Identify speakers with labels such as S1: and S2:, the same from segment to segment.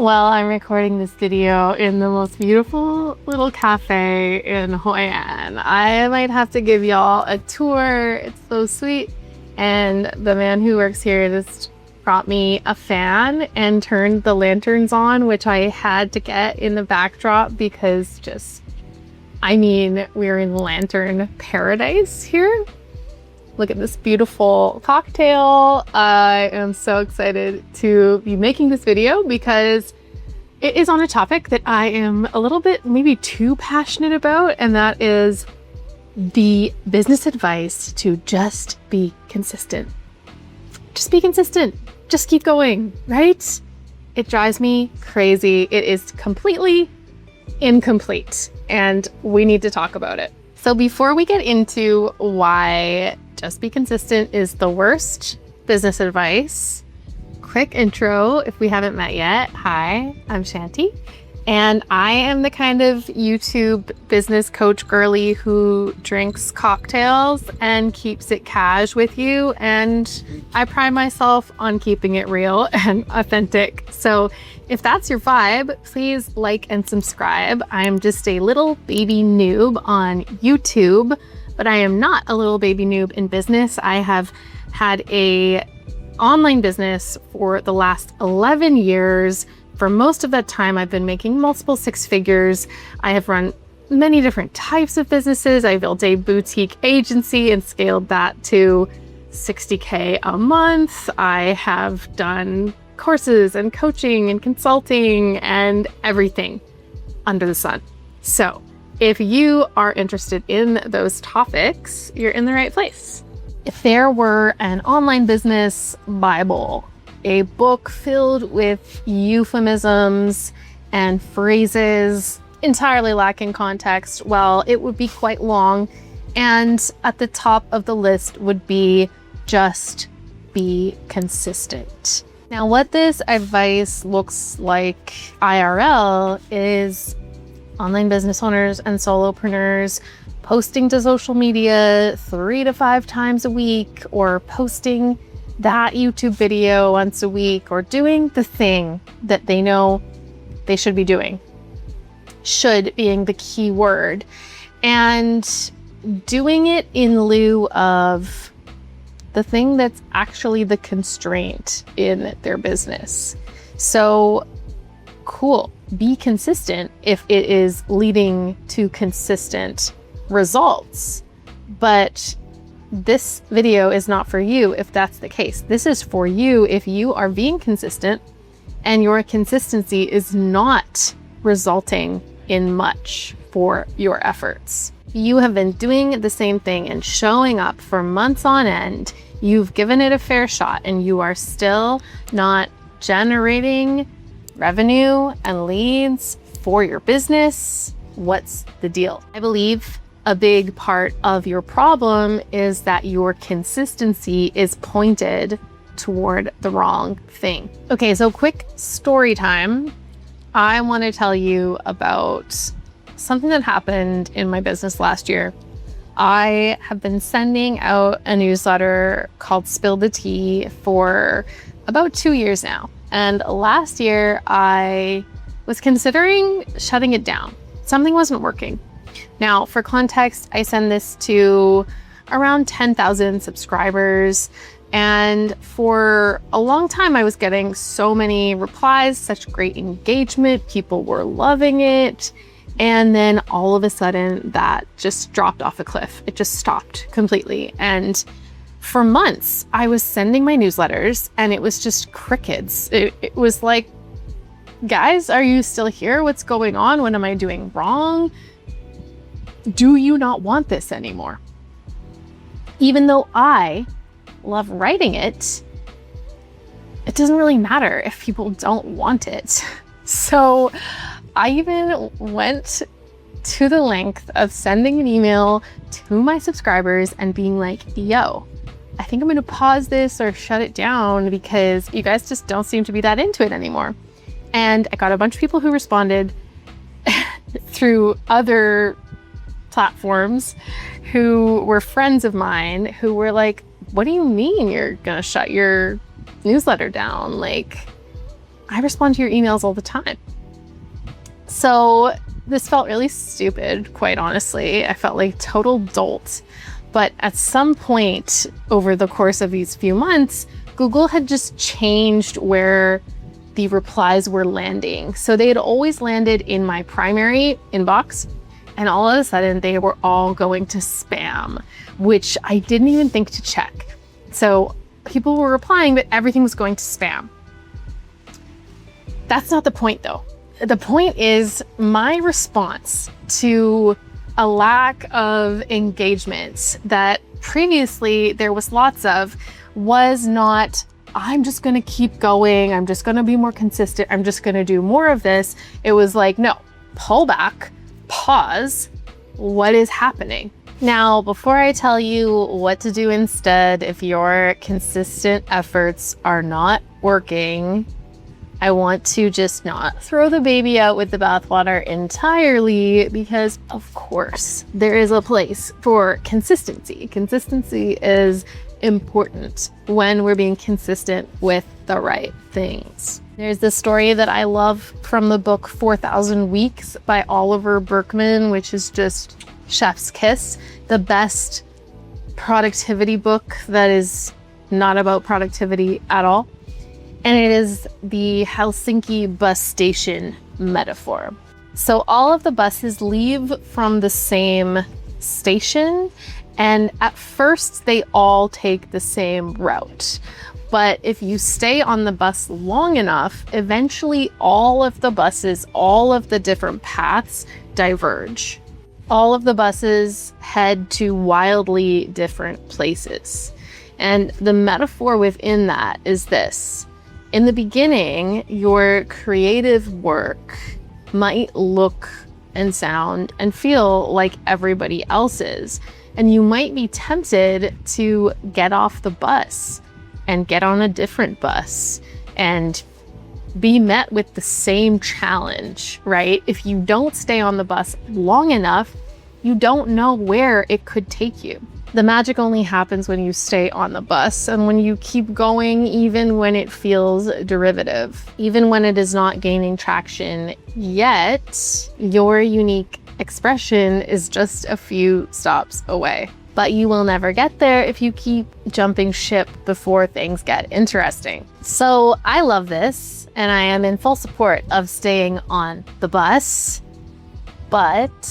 S1: Well, I'm recording this video in the most beautiful little cafe in Hoi An. I might have to give y'all a tour. It's so sweet. And the man who works here just brought me a fan and turned the lanterns on, which I had to get in the backdrop because we're in lantern paradise here. Look at this beautiful cocktail. I am so excited to be making this video because it is on a topic that I am a little bit maybe too passionate about, and that is the business advice to just be consistent. Just be consistent. Just keep going, right? It drives me crazy. It is completely incomplete, and we need to talk about it. So before we get into why just be consistent is the worst business advice, quick intro if we haven't met yet. Hi, I'm Shanti, and I am the kind of YouTube business coach girly who drinks cocktails and keeps it cash with you, and I pride myself on keeping it real and authentic. So if that's your vibe, please like and subscribe. I am just a little baby noob on YouTube, but I am not a little baby noob in business. I have had a online business for the last 11 years. For most of that time, I've been making multiple six figures. I have run many different types of businesses. I built a boutique agency and scaled that to 60K a month. I have done courses and coaching and consulting and everything under the sun. So if you are interested in those topics, you're in the right place. If there were an online business Bible, a book filled with euphemisms and phrases entirely lacking context, well, it would be quite long. And at the top of the list would be just be consistent. Now, what this advice looks like IRL is online business owners and solopreneurs posting to social media 3 to 5 times a week, or posting that YouTube video once a week, or doing the thing that they know they should be doing. Should being the key word. And doing it in lieu of the thing that's actually the constraint in their business. So cool, be consistent if it is leading to consistent results. But this video is not for you if that's the case. This is for you if you are being consistent and your consistency is not resulting in much for your efforts. You have been doing the same thing and showing up for months on end. You've given it a fair shot and you are still not generating revenue and leads for your business. What's the deal? I believe a big part of your problem is that your consistency is pointed toward the wrong thing. Okay, so quick story time. I want to tell you about something that happened in my business last year. I have been sending out a newsletter called Spill the Tea for about 2 years now. And last year I was considering shutting it down. Something wasn't working. Now, for context, I send this to around 10,000 subscribers. And for a long time, I was getting so many replies, such great engagement. People were loving it. And then all of a sudden that just dropped off a cliff. It just stopped completely. And for months I was sending my newsletters and it was just crickets. It was like, guys, are you still here? What's going on? What am I doing wrong? Do you not want this anymore? Even though I love writing it, it doesn't really matter if people don't want it. So I even went to the length of sending an email to my subscribers and being like, yo, I think I'm going to pause this or shut it down because you guys just don't seem to be that into it anymore. And I got a bunch of people who responded through other platforms who were friends of mine who were like, what do you mean you're going to shut your newsletter down? Like, I respond to your emails all the time. So this felt really stupid, quite honestly. I felt like total dolt. But at some point over the course of these few months, Google had just changed where the replies were landing. So they had always landed in my primary inbox, and all of a sudden they were all going to spam, which I didn't even think to check. So people were replying, but everything was going to spam. That's not the point though. The point is my response to a lack of engagement that previously there was lots of was not, I'm just going to keep going. I'm just going to be more consistent. I'm just going to do more of this. It was like, no, pull back, pause. What is happening? Now, before I tell you what to do instead, if your consistent efforts are not working, I want to just not throw the baby out with the bathwater entirely, because of course there is a place for consistency. Consistency is important when we're being consistent with the right things. There's this story that I love from the book 4,000 Weeks by Oliver Burkeman, which is just chef's kiss, the best productivity book that is not about productivity at all. And it is the Helsinki Bus Station metaphor. So all of the buses leave from the same station, and at first they all take the same route. But if you stay on the bus long enough, eventually all of the buses, all of the different paths diverge. All of the buses head to wildly different places. And the metaphor within that is this. In the beginning, your creative work might look and sound and feel like everybody else's. And you might be tempted to get off the bus and get on a different bus and be met with the same challenge, right? If you don't stay on the bus long enough, you don't know where it could take you. The magic only happens when you stay on the bus and when you keep going, even when it feels derivative, even when it is not gaining traction yet, your unique expression is just a few stops away. But you will never get there if you keep jumping ship before things get interesting. So I love this, and I am in full support of staying on the bus, but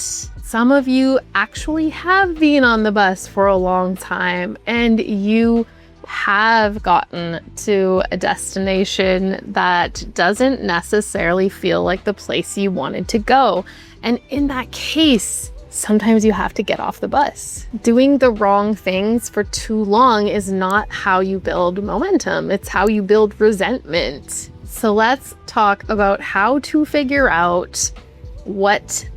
S1: some of you actually have been on the bus for a long time, and you have gotten to a destination that doesn't necessarily feel like the place you wanted to go. And in that case, sometimes you have to get off the bus. Doing the wrong things for too long is not how you build momentum. It's how you build resentment. So let's talk about how to figure out what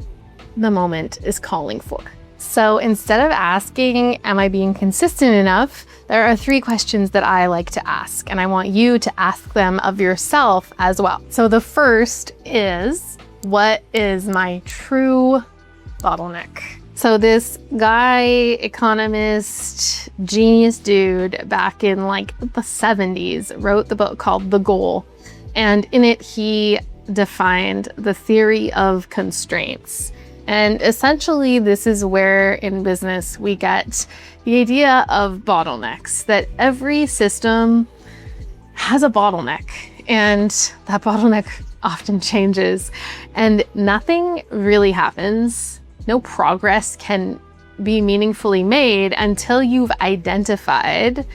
S1: the moment is calling for. So instead of asking, am I being consistent enough? There are 3 questions that I like to ask, and I want you to ask them of yourself as well. So the first is, what is my true bottleneck? So this guy, economist, genius dude back in like the 70s wrote the book called The Goal. And in it, he defined the theory of constraints. And essentially, this is where in business we get the idea of bottlenecks, that every system has a bottleneck, and that bottleneck often changes, and nothing really happens. No progress can be meaningfully made until you've identified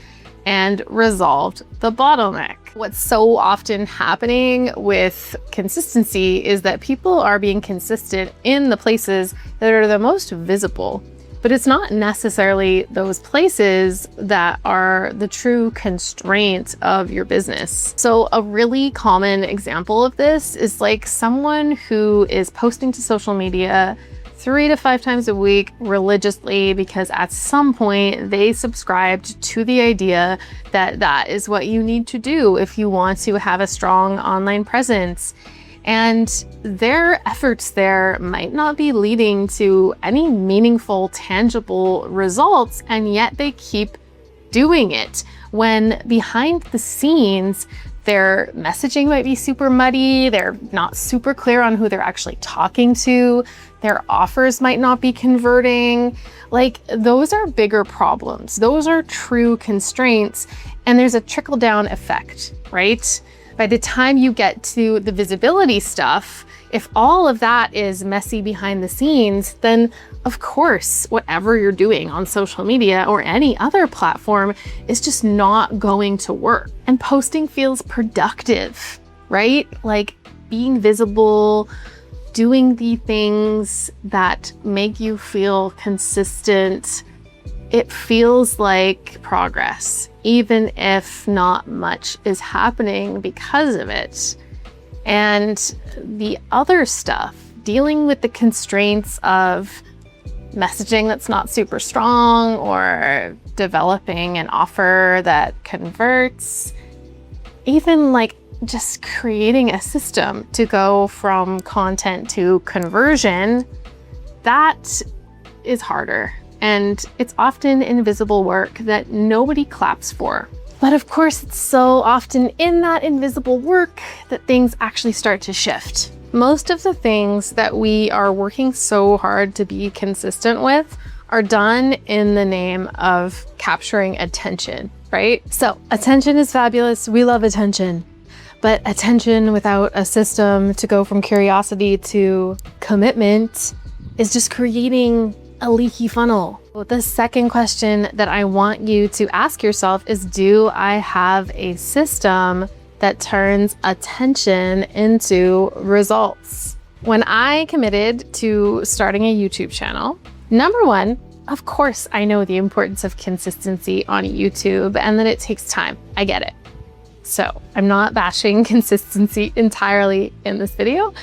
S1: and resolved the bottleneck. What's so often happening with consistency is that people are being consistent in the places that are the most visible, but it's not necessarily those places that are the true constraint of your business. So a really common example of this is like someone who is posting to social media 3 to 5 times a week religiously because at some point they subscribed to the idea that that is what you need to do if you want to have a strong online presence. And their efforts there might not be leading to any meaningful, tangible results, and yet they keep doing it when behind the scenes, Their messaging might be super muddy. They're not super clear on who they're actually talking to. Their offers might not be converting. Like, those are bigger problems. Those are true constraints. And there's a trickle-down effect, right? By the time you get to the visibility stuff, if all of that is messy behind the scenes, then of course, whatever you're doing on social media or any other platform is just not going to work. And posting feels productive, right? Like being visible, doing the things that make you feel consistent. It feels like progress, even if not much is happening because of it. And the other stuff, dealing with the constraints of messaging that's not super strong or developing an offer that converts, even like just creating a system to go from content to conversion, that is harder. And it's often invisible work that nobody claps for. But of course, it's so often in that invisible work that things actually start to shift. Most of the things that we are working so hard to be consistent with are done in the name of capturing attention, right? So attention is fabulous. We love attention. But attention without a system to go from curiosity to commitment is just creating a leaky funnel. The second question that I want you to ask yourself is, do I have a system that turns attention into results? When I committed to starting a YouTube channel, number one, of course, I know the importance of consistency on YouTube and that it takes time. I get it. So I'm not bashing consistency entirely in this video.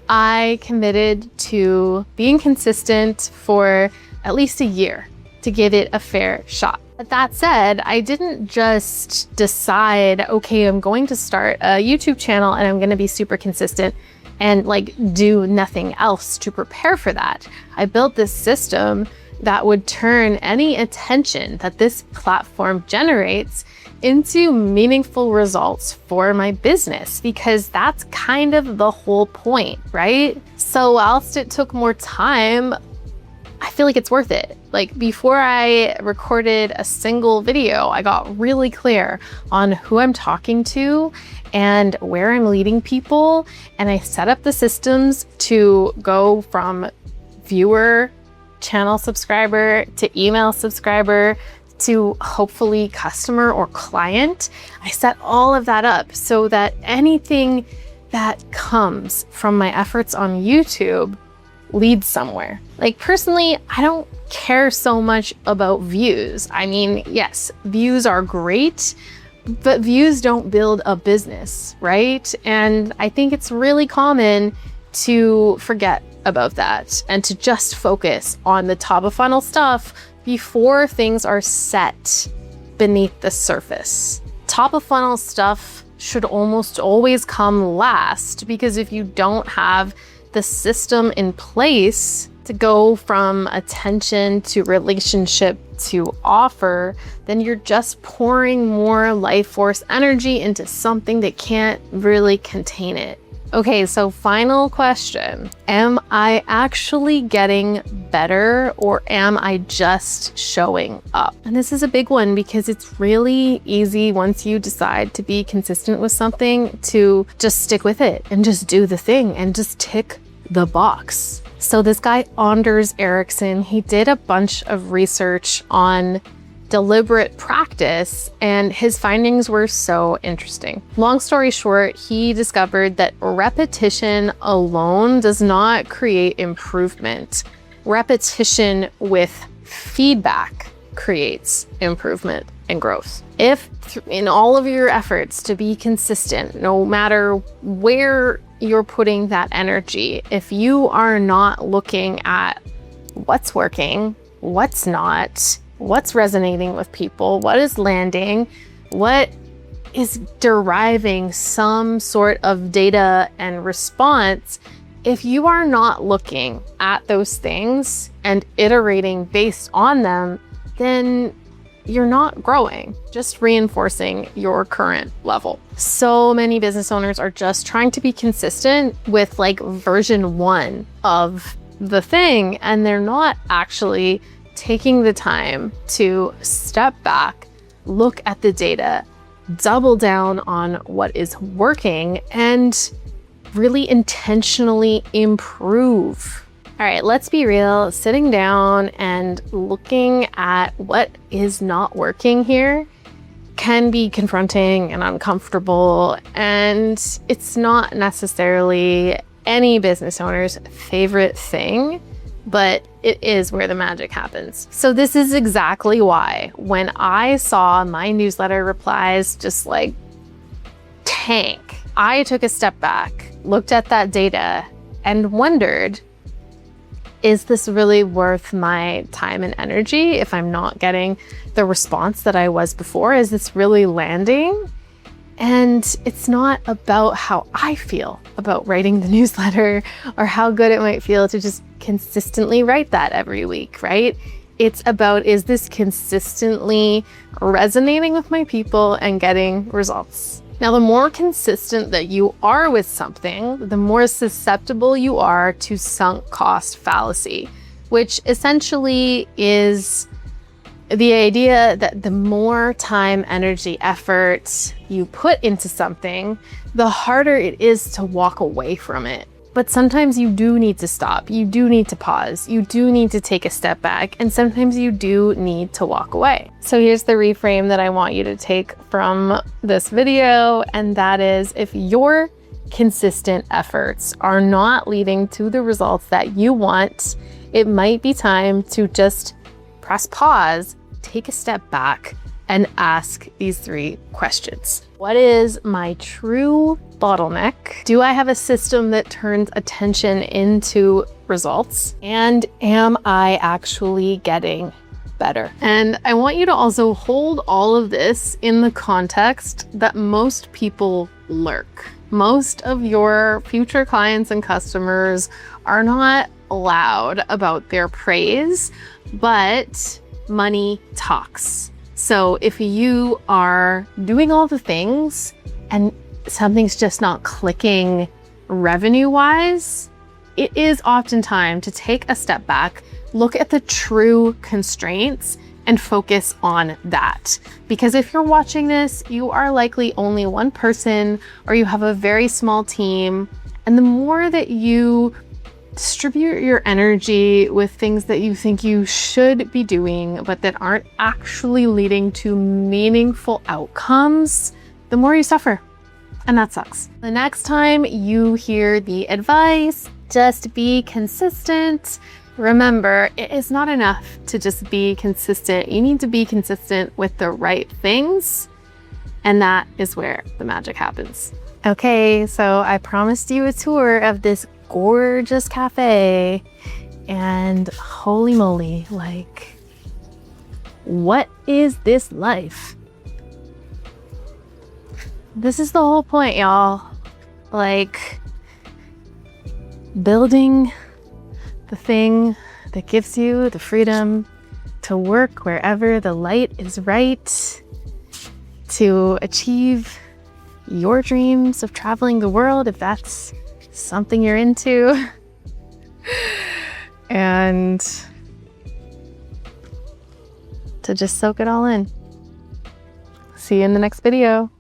S1: I committed to being consistent for at least a year to give it a fair shot. But that said, I didn't just decide, okay, I'm going to start a YouTube channel and I'm going to be super consistent and like do nothing else to prepare for that. I built this system that would turn any attention that this platform generates into meaningful results for my business, because that's kind of the whole point, right? So whilst it took more time, I feel like it's worth it. Like before I recorded a single video, I got really clear on who I'm talking to and where I'm leading people. And I set up the systems to go from viewer, channel subscriber to email subscriber to hopefully customer or client. I set all of that up so that anything that comes from my efforts on YouTube leads somewhere. Like personally, I don't care so much about views. I mean, yes, views are great, but views don't build a business, right? And I think it's really common to forget about that and to just focus on the top of funnel stuff before things are set beneath the surface. Top of funnel stuff should almost always come last, because if you don't have the system in place to go from attention to relationship to offer, then you're just pouring more life force energy into something that can't really contain it. Okay, so final question. Am I actually getting better, or am I just showing up? And this is a big one, because it's really easy once you decide to be consistent with something to just stick with it and just do the thing and just tick the box. So this guy, Anders Ericsson, he did a bunch of research on deliberate practice, and his findings were so interesting. Long story short, he discovered that repetition alone does not create improvement. Repetition with feedback creates improvement and growth. If in all of your efforts to be consistent, no matter where you're putting that energy, if you are not looking at what's working, what's not, what's resonating with people, what is landing, what is deriving some sort of data and response, if you are not looking at those things and iterating based on them, then you're not growing, just reinforcing your current level. So many business owners are just trying to be consistent with like version 1 of the thing, and they're not actually taking the time to step back, look at the data, double down on what is working, and really intentionally improve. All right, let's be real. Sitting down and looking at what is not working here can be confronting and uncomfortable, and it's not necessarily any business owner's favorite thing, but it is where the magic happens. So this is exactly why when I saw my newsletter replies just like tank, I took a step back, looked at that data, and wondered, is this really worth my time and energy if I'm not getting the response that I was before? Is this really landing? And it's not about how I feel about writing the newsletter or how good it might feel to just consistently write that every week, right? It's about, is this consistently resonating with my people and getting results? Now, the more consistent that you are with something, the more susceptible you are to sunk cost fallacy, which essentially is the idea that the more time, energy, effort you put into something, the harder it is to walk away from it. But sometimes you do need to stop, you do need to pause, you do need to take a step back, and sometimes you do need to walk away. So here's the reframe that I want you to take from this video, and that is, if your consistent efforts are not leading to the results that you want, it might be time to just press pause, take a step back, and ask these 3 questions. What is my true bottleneck? Do I have a system that turns attention into results? And am I actually getting better? And I want you to also hold all of this in the context that most people lurk. Most of your future clients and customers are not loud about their praise, but money talks. So if you are doing all the things and something's just not clicking revenue-wise, it is often time to take a step back, look at the true constraints, and focus on that. Because if you're watching this, you are likely only one person, or you have a very small team. And the more that you distribute your energy with things that you think you should be doing, but that aren't actually leading to meaningful outcomes, the more you suffer. And that sucks. The next time you hear the advice, just be consistent, remember, it is not enough to just be consistent. You need to be consistent with the right things. And that is where the magic happens. Okay, so I promised you a tour of this gorgeous cafe, and holy moly, like, what is this life? This is the whole point, y'all. Like, building the thing that gives you the freedom to work wherever the light is right, to achieve your dreams of traveling the world, if that's something you're into, and to just soak it all in. See you in the next video.